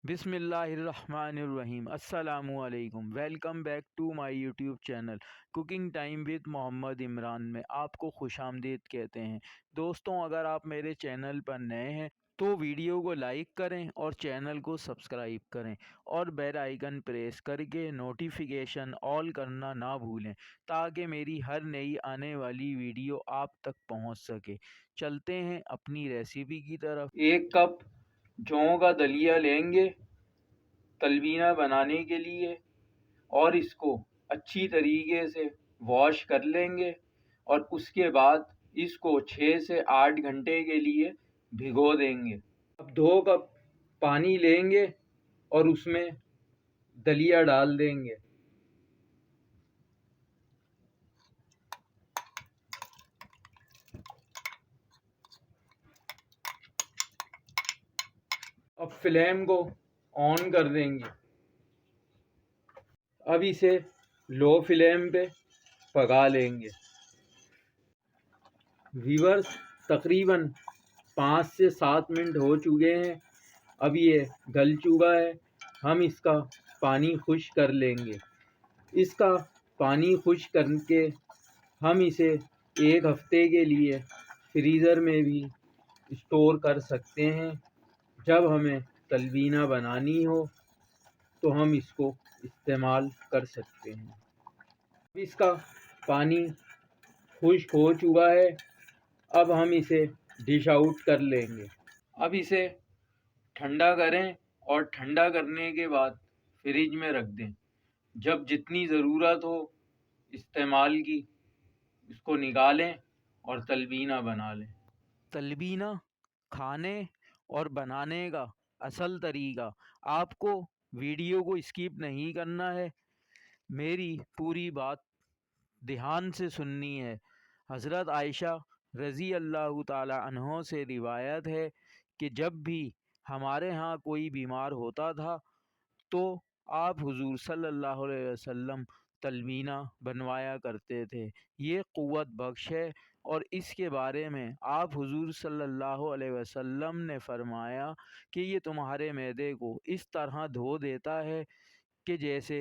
बिस्मिल्लाहिर्रहमानिर्रहीम अस्सलामुअलैकुम। Welcome back to my YouTube channel cooking time with Mohammad Imran में आपको खुशामदीद कहते हैं। दोस्तों, अगर आप मेरे चैनल पर नए हैं तो वीडियो को लाइक करें और चैनल को सब्सक्राइब करें और बेल आइकन प्रेस करके नोटिफिकेशन ऑल करना ना भूलें ताकि मेरी हर नई आने वाली वीडियो आप तक पहुंच सके। चलते हैं अपनी रेसिपी की तरफ। 1 कप जौ का दलिया लेंगे तलबीना बनाने के लिए और इसको अच्छी तरीके से वॉश कर लेंगे और उसके बाद इसको 6 से 8 घंटे के लिए भिगो देंगे। अब 2 कप पानी लेंगे और उसमें दलिया डाल देंगे। अब फ्लेम को ऑन कर देंगे। अब इसे लो फ्लेम पे पका लेंगे। व्यूअर्स, तकरीबन 5 से 7 मिनट हो चुके हैं। अब ये गल चुका है। हम इसका पानी खुश्क कर लेंगे। इसका पानी खुश्क करके हम इसे 1 हफ्ते के लिए फ्रीज़र में भी स्टोर कर सकते हैं। जब हमें तलबीना बनानी हो तो हम इसको इस्तेमाल कर सकते हैं। इसका पानी खुश्क हो चुका है। अब हम इसे डिश आउट कर लेंगे। अब इसे ठंडा करें और ठंडा करने के बाद फ्रिज में रख दें। जब जितनी ज़रूरत हो इस्तेमाल की इसको निकालें और तलबीना बना लें। तलबीना खाने और बनाने का असल तरीका आपको वीडियो को स्किप नहीं करना है, मेरी पूरी बात ध्यान से सुननी है। हज़रत आयशा रज़ी अल्लाह ताला अन्हो से रिवायत है कि जब भी हमारे यहाँ कोई बीमार होता था तो आप हुजूर सल्लल्लाहु अलैहि वसल्लम तलबीना बनवाया करते थे। ये क़ुव्वत बख्श है और इसके बारे में आप हुजूर सल्लल्लाहु अलैहि वसल्लम ने फरमाया कि ये तुम्हारे मैदे को इस तरह धो देता है कि जैसे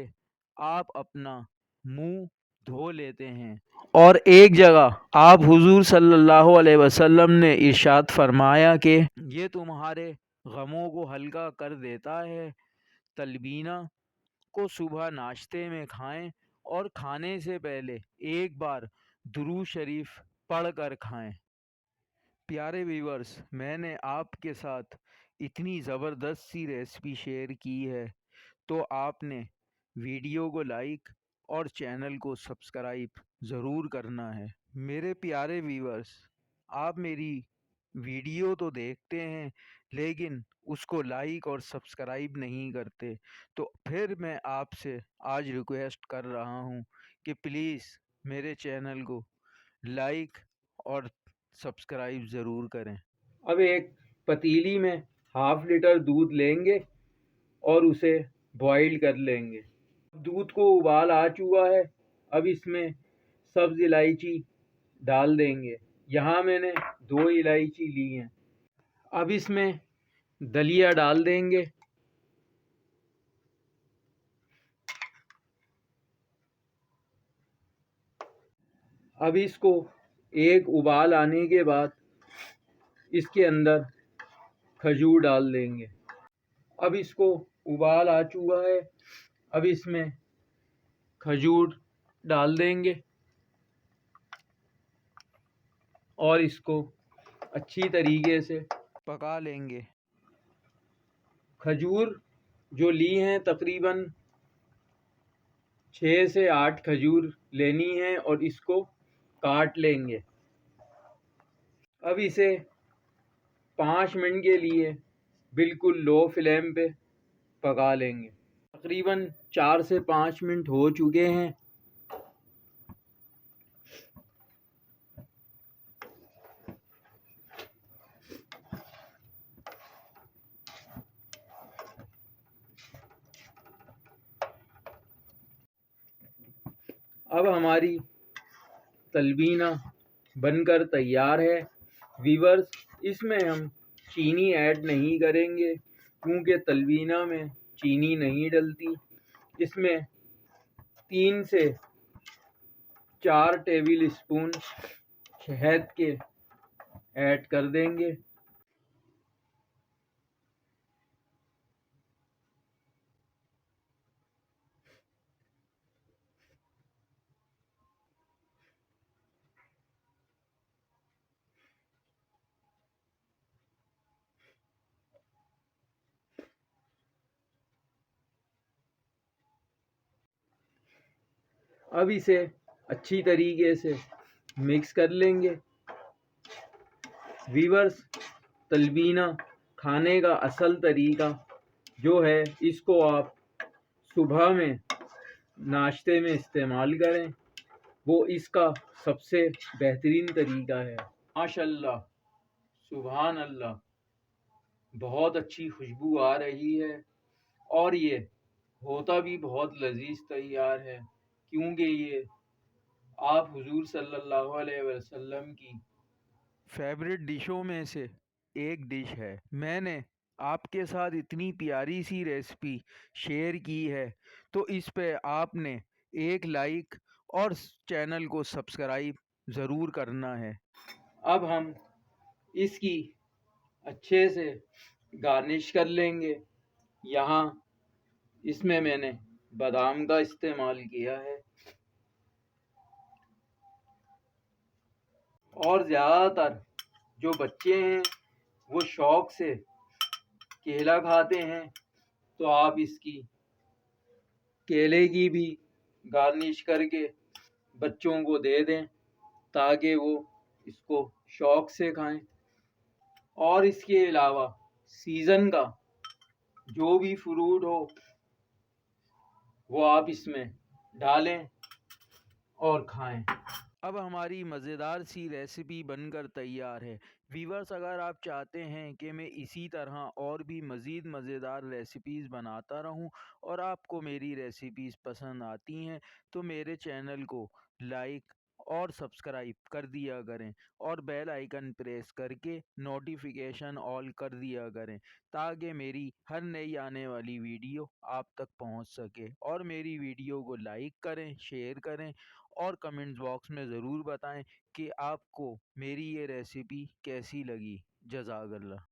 आप अपना मुंह धो लेते हैं। और एक जगह आप हुजूर सल्लल्लाहु अलैहि वसल्लम ने इरशाद फरमाया कि ये तुम्हारे गमों को हल्का कर देता है। तलबीना को सुबह नाश्ते में खाएं और खाने से पहले एक बार दुरूद शरीफ पढ़ कर खाएं। प्यारे व्यूअर्स, मैंने आपके साथ इतनी ज़बरदस्त सी रेसिपी शेयर की है तो आपने वीडियो को लाइक और चैनल को सब्सक्राइब ज़रूर करना है। मेरे प्यारे व्यूअर्स, आप मेरी वीडियो तो देखते हैं लेकिन उसको लाइक और सब्सक्राइब नहीं करते, तो फिर मैं आपसे आज रिक्वेस्ट कर रहा हूँ कि प्लीज़ मेरे चैनल को लाइक और सब्सक्राइब ज़रूर करें। अब एक पतीली में ½ लीटर दूध लेंगे और उसे बॉईल कर लेंगे। दूध को उबाल आ चुका है। अब इसमें सब्ज़ इलायची डाल देंगे। यहाँ मैंने 2 इलायची ली हैं। अब इसमें दलिया डाल देंगे। अब इसको एक उबाल आने के बाद इसके अंदर खजूर डाल देंगे। अब इसको उबाल आ चुका है। अब इसमें खजूर डाल देंगे और इसको अच्छी तरीके से पका लेंगे। खजूर जो ली हैं तकरीबन 6 से 8 खजूर लेनी है और इसको काट लेंगे। अब इसे 5 मिनट के लिए बिल्कुल लो फ्लेम पे पका लेंगे। तकरीबन 4 से 5 मिनट हो चुके हैं। अब हमारी तलबीना बनकर तैयार है। व्यूअर्स, इसमें हम चीनी ऐड नहीं करेंगे کیونکہ تلبینہ میں چینی نہیں ڈلتی۔ اس میں 3 سے 4 ٹیبل اسپون شہد کے ایڈ کر دیں گے۔ اب اسے اچھی طریقے سے مکس کر لیں گے۔ ویورز، تلبینہ کھانے کا اصل طریقہ جو ہے اس کو آپ صبح میں ناشتے میں استعمال کریں، وہ اس کا سب سے بہترین طریقہ ہے۔ ماشاء اللہ، سبحان اللہ، بہت اچھی خوشبو آ رہی ہے اور یہ ہوتا بھی بہت لذیذ تیار ہے، کیونکہ یہ آپ حضور صلی اللہ علیہ وسلم کی فیوریٹ ڈشوں میں سے ایک ڈش ہے۔ میں نے آپ کے ساتھ اتنی پیاری سی ریسپی شیئر کی ہے، تو اس پہ آپ نے ایک لائک اور چینل کو سبسکرائب ضرور کرنا ہے۔ اب ہم اس کی اچھے سے گارنش کر لیں گے۔ یہاں اس میں نے بادام کا استعمال کیا ہے، اور زیادہ تر جو بچے ہیں وہ شوق سے کیلا کھاتے ہیں، تو آپ اس کی کیلے کی بھی گارنش کر کے بچوں کو دے دیں تاکہ وہ اس کو شوق سے کھائیں۔ اور اس کے علاوہ سیزن کا جو بھی فروٹ ہو وہ آپ اس میں ڈالیں اور کھائیں۔ اب ہماری مزیدار سی ریسیپی بن کر تیار ہے۔ ویورز، اگر آپ چاہتے ہیں کہ میں اسی طرح اور بھی مزید مزیدار ریسیپیز بناتا رہوں اور آپ کو میری ریسیپیز پسند آتی ہیں، تو میرے چینل کو لائک اور سبسکرائب کر دیا کریں اور بیل آئیکن پریس کر کے نوٹیفیکیشن آل کر دیا کریں، تاکہ میری ہر نئی آنے والی ویڈیو آپ تک پہنچ سکے۔ اور میری ویڈیو کو لائک کریں، شیئر کریں اور کمنٹ باکس میں ضرور بتائیں کہ آپ کو میری یہ ریسیپی کیسی لگی۔ جزاک اللہ۔